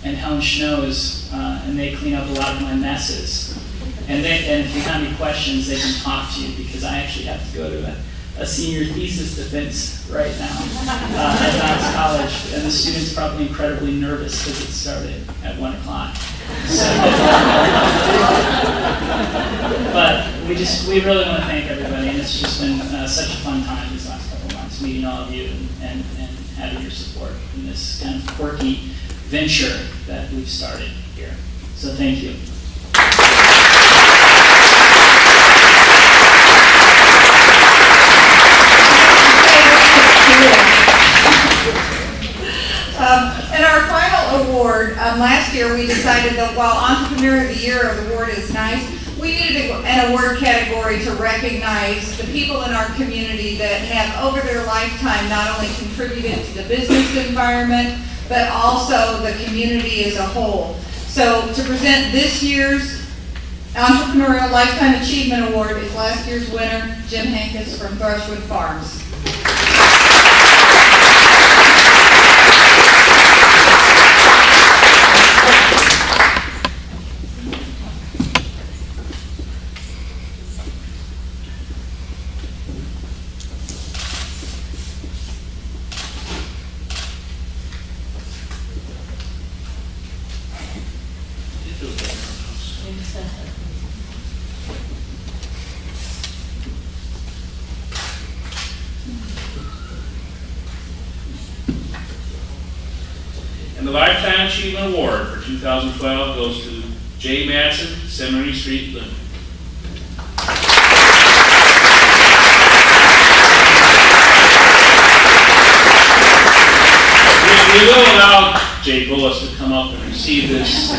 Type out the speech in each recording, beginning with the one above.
and Helen Schnoes, and they clean up a lot of my messes. And if you have any questions, they can talk to you, because I actually have to go to a senior thesis defense right now at Knox College, and the student's probably incredibly nervous because it started at 1 o'clock. So, but we really want to thank everybody, and it's just been such a fun time these last couple of months, meeting all of you and having your support in this kind of quirky venture that we've started here. So thank you. And our final award, last year we decided that while Entrepreneur of the Year award is nice, we needed an award category to recognize the people in our community that have over their lifetime not only contributed to the business environment, but also the community as a whole. So to present this year's Entrepreneurial Lifetime Achievement Award is last year's winner, Jim Hankus from Brushwood Farms. And the Lifetime Achievement Award for 2012 goes to Jay Madsen, Seminary Street, Lynn. We will allow Jay Bullis to come up and receive this.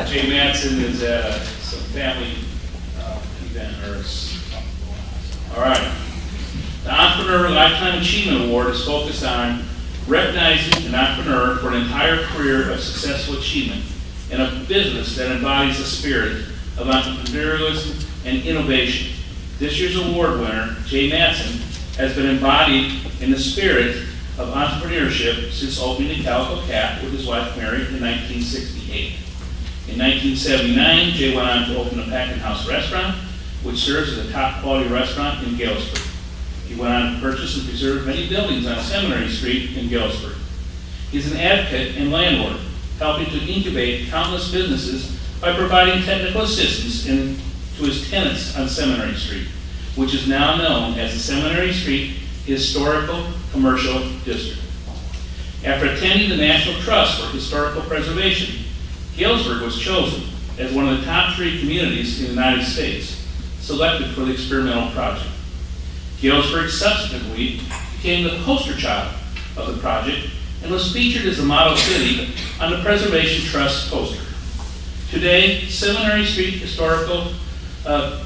Jay Madsen is at some family event. All right. The Entrepreneur Lifetime Achievement Award is focused on recognizing an entrepreneur for an entire career of successful achievement in a business that embodies the spirit of entrepreneurialism and innovation. This year's award winner, Jay Madsen, has been embodied in the spirit of entrepreneurship since opening the Calico Cat with his wife Mary in 1968. In 1979, Jay went on to open a Packing House restaurant, which serves as a top quality restaurant in Galesburg. He went on to purchase and preserve many buildings on Seminary Street in Galesburg. He's an advocate and landlord, helping to incubate countless businesses by providing technical assistance to his tenants on Seminary Street, which is now known as the Seminary Street Historical Commercial District. After attending the National Trust for Historical Preservation, Galesburg was chosen as one of the top 3 communities in the United States selected for the experimental project. Galesburg subsequently became the poster child of the project and was featured as a model city on the Preservation Trust poster. Today, Seminary Street Historical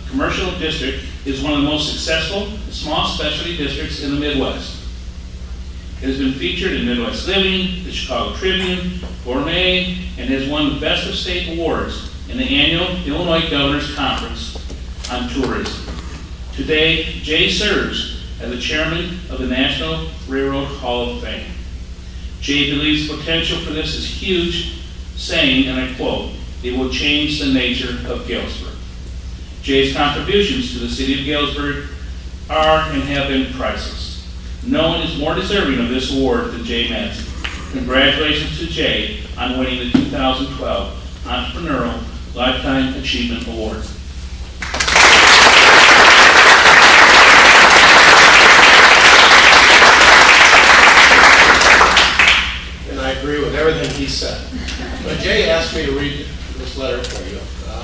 Commercial District is one of the most successful small specialty districts in the Midwest. It has been featured in Midwest Living, the Chicago Tribune, Gourmet, and has won the Best of State awards in the annual Illinois Governor's Conference on Tourism. Today, Jay serves as the chairman of the National Railroad Hall of Fame. Jay believes the potential for this is huge, saying, and I quote, "It will change the nature of Galesburg." Jay's contributions to the city of Galesburg are and have been priceless. No one is more deserving of this award than Jay Madsen. Congratulations to Jay on winning the 2012 Entrepreneurial Lifetime Achievement Award. I agree with everything he said. But Jay asked me to read this letter for you.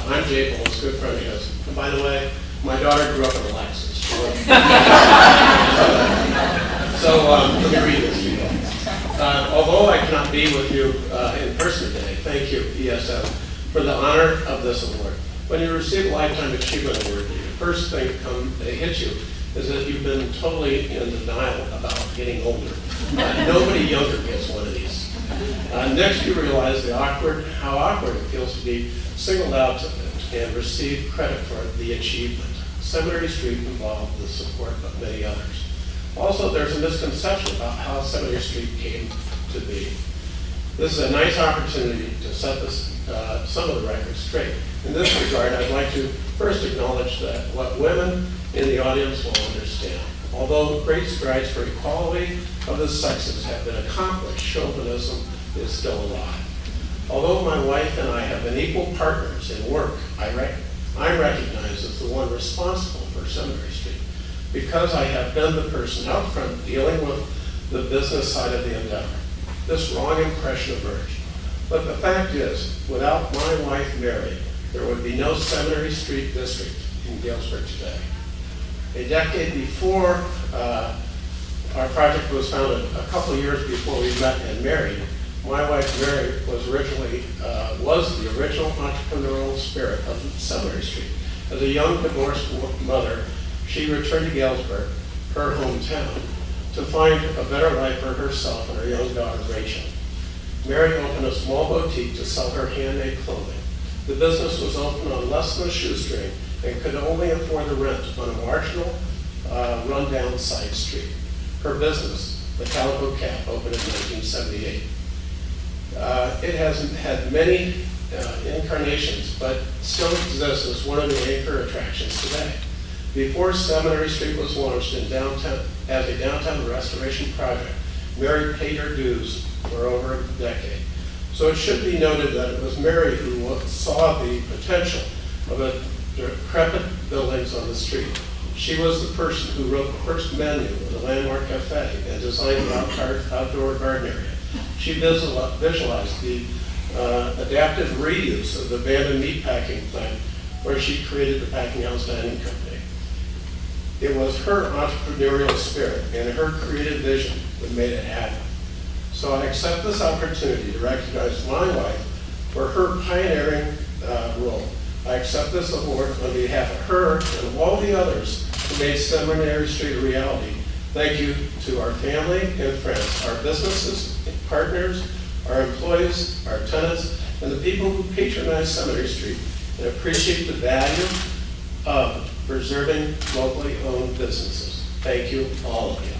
I'm Jay Bullis, good friend of his. And by the way, my daughter grew up in a Lexus. So let me read this to you. Although I cannot be with you in person today, thank you, ESN, for the honor of this award. When you receive a Lifetime Achievement Award, the first thing that hits you is that you've been totally in denial about getting older. Nobody younger gets one of these. Next, you realize how awkward it feels to be singled out and receive credit for the achievement. Seminary Street involved the support of many others. Also, there's a misconception about how Seminary Street came to be. This is a nice opportunity to set some of the records straight. In this regard, I'd like to first acknowledge that what women in the audience will understand. Although great strides for equality of the sexes have been accomplished, chauvinism is still alive. Although my wife and I have been equal partners in work, I'm recognized as the one responsible for Seminary Street because I have been the person out front dealing with the business side of the endeavor. This wrong impression emerged. But the fact is, without my wife Mary, there would be no Seminary Street district in Galesburg today. A decade before our project was founded, a couple of years before we met and married, my wife Mary was the original entrepreneurial spirit of Seminary Street. As a young divorced mother, she returned to Galesburg, her hometown, to find a better life for herself and her young daughter Rachel. Mary opened a small boutique to sell her handmade clothing. The business was open on less than a shoestring and could only afford the rent on a marginal, rundown side street. Her business, the Calico Cap, opened in 1978. It has had many incarnations, but still exists as one of the anchor attractions today. Before Seminary Street was launched as a downtown restoration project, Mary paid her dues for over a decade. So it should be noted that it was Mary who saw the potential of the decrepit buildings on the street. She was the person who wrote the first menu of the Landmark Cafe and designed the outdoor garden area. She visualized the adaptive reuse of the abandoned meatpacking plant where she created the Packing House Dining Company. It was her entrepreneurial spirit and her creative vision that made it happen. So I accept this opportunity to recognize my wife for her pioneering role. I accept this award on behalf of her and all the others who made Seminary Street a reality. Thank you to our family and friends, our businesses, partners, our employees, our tenants, and the people who patronize Seminary Street and appreciate the value of preserving locally owned businesses. Thank you, all of you.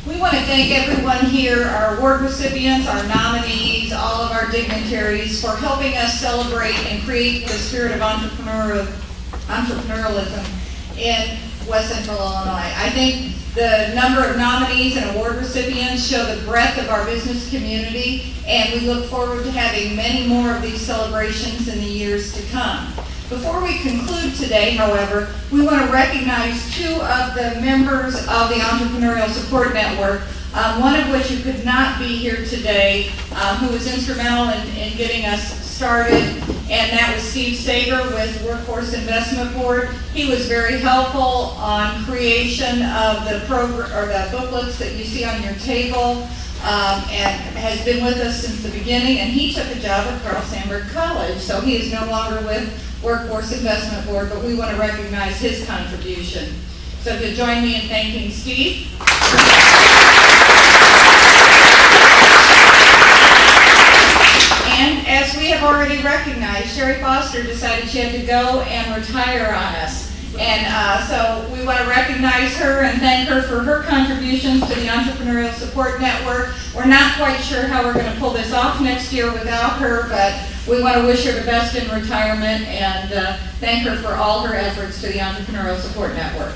We want to thank everyone here, our award recipients, our nominees, all of our dignitaries for helping us celebrate and create the spirit of entrepreneurialism in West Central Illinois. I think the number of nominees and award recipients show the breadth of our business community, and we look forward to having many more of these celebrations in the years to come. Before we conclude today, however, we want to recognize two of the members of the Entrepreneurial Support Network, one of which who could not be here today, who was instrumental in getting us started, and that was Steve Sager with Workforce Investment Board. He was very helpful on creation of the program or the booklets that you see on your table, and has been with us since the beginning. And he took a job at Carl Sandburg College, so he is no longer with Workforce Investment Board, but we want to recognize his contribution. So to join me in thanking Steve. And as we have already recognized, Sherry Foster decided she had to go and retire on us. And so we want to recognize her and thank her for her contributions to the Entrepreneurial Support Network. We're not quite sure how we're going to pull this off next year without her, but we want to wish her the best in retirement and thank her for all her efforts to the Entrepreneurial Support Network.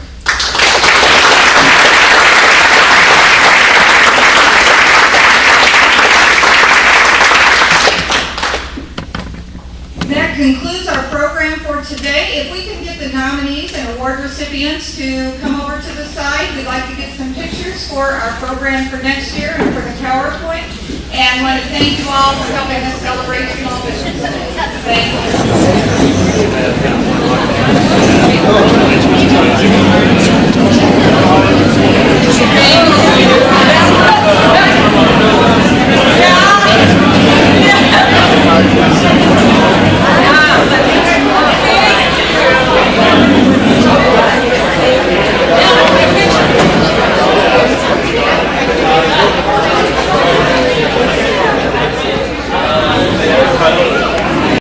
That concludes our program for today. If we can get the nominees and award recipients to come over to the side, we'd like to get some pictures for our program for next year and for the PowerPoint. And I want to thank you all for helping us celebrate small business. Thank you.